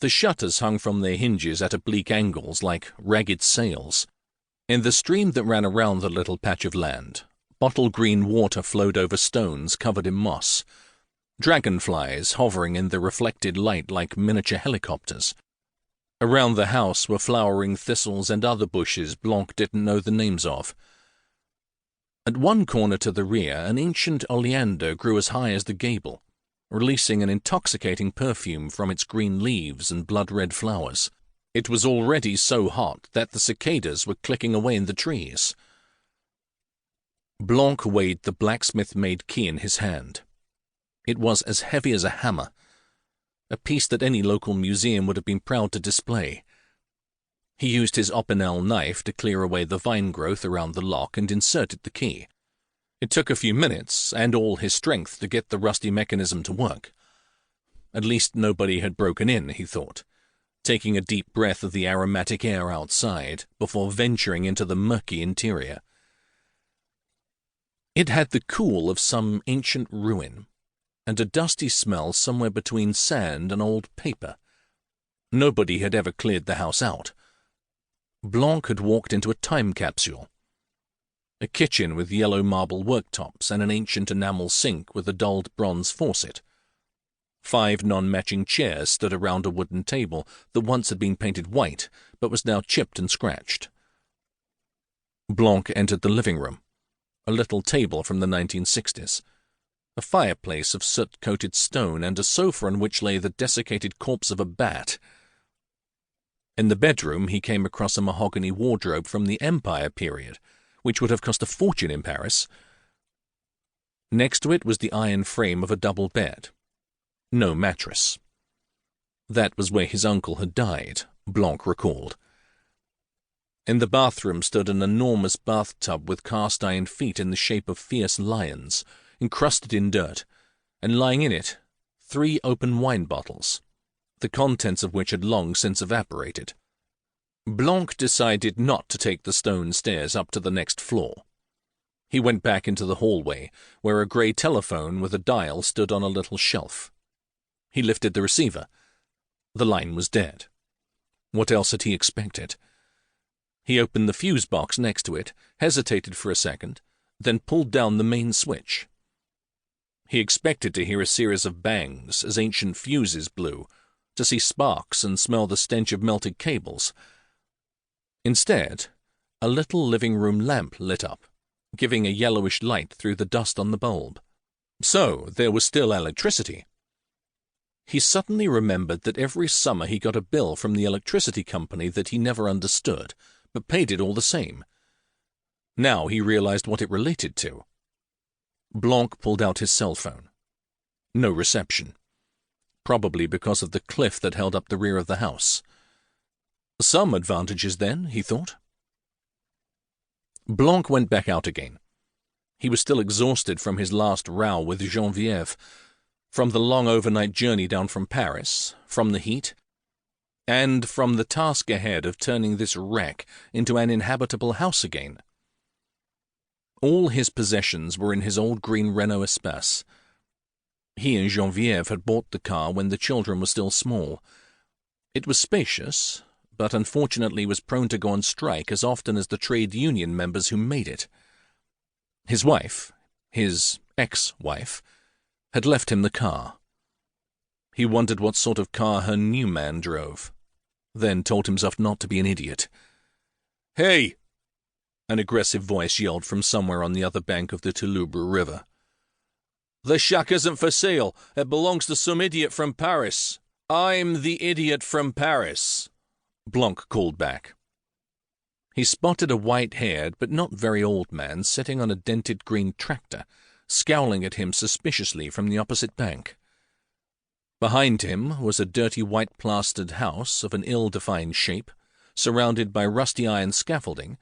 The shutters hung from their hinges at oblique angles like ragged sails. In the stream that ran around the little patch of land, bottle-green water flowed over stones covered in moss, dragonflies hovering in the reflected light like miniature helicopters. Around the house were flowering thistles and other bushes Blanc didn't know the names of. At one corner to the rear, an ancient oleander grew as high as the gable, releasing an intoxicating perfume from its green leaves and blood-red flowers. It was already so hot that the cicadas were clicking away in the trees. Blanc weighed the blacksmith-made key in his hand. It was as heavy as a hammer, a piece that any local museum would have been proud to display. He used his Opinel knife to clear away the vine growth around the lock and inserted the key. It took a few minutes and all his strength to get the rusty mechanism to work. At least nobody had broken in, he thought, taking a deep breath of the aromatic air outside before venturing into the murky interior. It had the cool of some ancient ruin, and a dusty smell somewhere between sand and old paper. Nobody had ever cleared the house out. Blanc had walked into a time capsule. A kitchen with yellow marble worktops and an ancient enamel sink with a dulled bronze faucet. 5 non-matching chairs stood around a wooden table that once had been painted white but was now chipped and scratched. Blanc entered the living room, a little table from the 1960s. A fireplace of soot-coated stone, and a sofa on which lay the desiccated corpse of a bat. In the bedroom he came across a mahogany wardrobe from the Empire period, which would have cost a fortune in Paris. Next to it was the iron frame of a double bed. No mattress. That was where his uncle had died, Blanc recalled. In the bathroom stood an enormous bathtub with cast-iron feet in the shape of fierce lions, encrusted in dirt, and lying in it 3 open wine bottles, the contents of which had long since evaporated. Blanc decided not to take the stone stairs up to the next floor. He went back into the hallway, where a grey telephone with a dial stood on a little shelf. He lifted the receiver. The line was dead. What else had he expected? He opened the fuse box next to it, hesitated for a second, then pulled down the main switch. He expected to hear a series of bangs as ancient fuses blew, to see sparks and smell the stench of melted cables. Instead, a little living room lamp lit up, giving a yellowish light through the dust on the bulb. So there was still electricity. He suddenly remembered that every summer he got a bill from the electricity company that he never understood, but paid it all the same. Now he realized what it related to. Blanc pulled out his cell phone. No reception. Probably because of the cliff that held up the rear of the house. Some advantages, then, he thought. Blanc went back out again. He was still exhausted from his last row with Geneviève, from the long overnight journey down from Paris, from the heat, and from the task ahead of turning this wreck into an inhabitable house again. All his possessions were in his old green Renault Espace. He and Geneviève had bought the car when the children were still small. It was spacious, but unfortunately was prone to go on strike as often as the trade union members who made it. His wife, his ex-wife, had left him the car. He wondered what sort of car her new man drove, then told himself not to be an idiot. "Hey!" An aggressive voice yelled from somewhere on the other bank of the Toulouse River. "The shack isn't for sale. It belongs to some idiot from Paris." "I'm the idiot from Paris," Blanc called back. He spotted a white-haired but not very old man sitting on a dented green tractor, scowling at him suspiciously from the opposite bank. Behind him was a dirty white-plastered house of an ill-defined shape, surrounded by rusty iron scaffolding,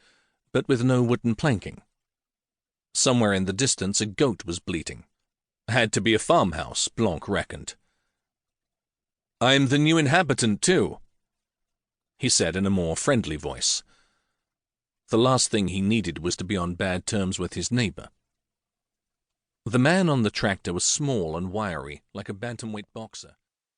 but with no wooden planking. Somewhere in the distance a goat was bleating. Had to be a farmhouse, Blanc reckoned. "I'm the new inhabitant, too," he said in a more friendly voice. The last thing he needed was to be on bad terms with his neighbor. The man on the tractor was small and wiry, like a bantamweight boxer.